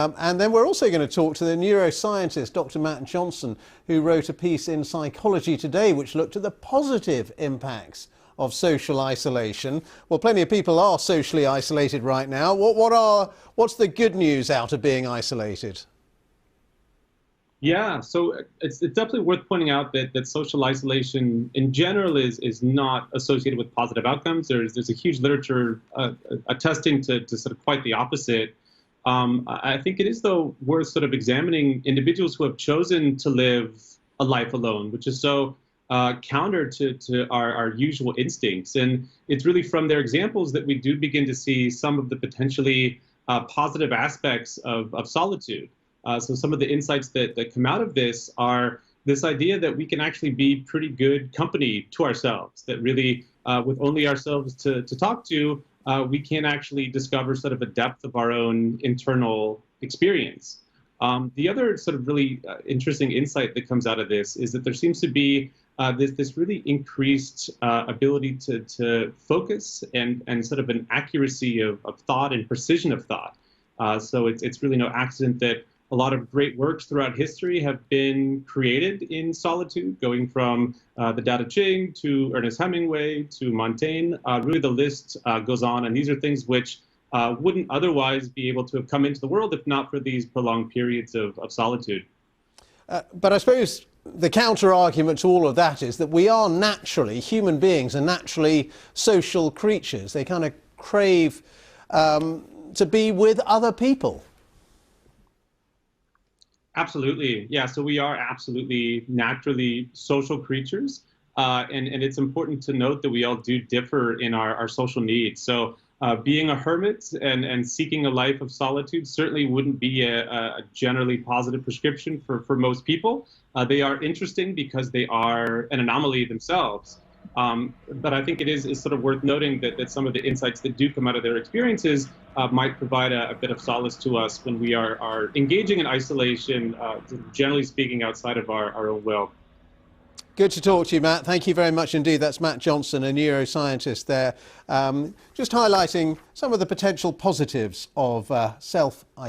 And then we're also going to talk to the neuroscientist, Dr. Matt Johnson, who wrote a piece in Psychology Today which looked at the positive impacts of social isolation. Well, plenty of people are socially isolated right now. What's the good news out of being isolated? Yeah, so it's definitely worth pointing out that social isolation in general is not associated with positive outcomes. There's a huge literature attesting to sort of quite the opposite. I think it is, though, worth sort of examining individuals who have chosen to live a life alone, which is so counter to our usual instincts. And it's really from their examples that we do begin to see some of the potentially positive aspects of solitude. So some of the insights that come out of this are this idea that we can actually be pretty good company to ourselves, that really with only ourselves to talk to, we can actually discover sort of a depth of our own internal experience. The other sort of really interesting insight that comes out of this is that there seems to be this really increased ability to focus and sort of an accuracy of thought and precision of thought. So it's really no accident that a lot of great works throughout history have been created in solitude, going from the Tao Te Ching to Ernest Hemingway to Montaigne. Really, the list goes on, and these are things which wouldn't otherwise be able to have come into the world if not for these prolonged periods of solitude. But I suppose the counter-argument to all of that is that we are naturally, human beings are naturally social creatures. They kind of crave to be with other people. Absolutely. Yeah, so we are absolutely naturally social creatures. And it's important to note that we all do differ in our social needs. So being a hermit and seeking a life of solitude certainly wouldn't be a generally positive prescription for most people. They are interesting because they are an anomaly themselves. But I think it is sort of worth noting that some of the insights that do come out of their experiences might provide a bit of solace to us when we are engaging in isolation, generally speaking, outside of our own will. Good to talk to you, Matt. Thank you very much indeed. That's Matt Johnson, a neuroscientist there, just highlighting some of the potential positives of self-isolation.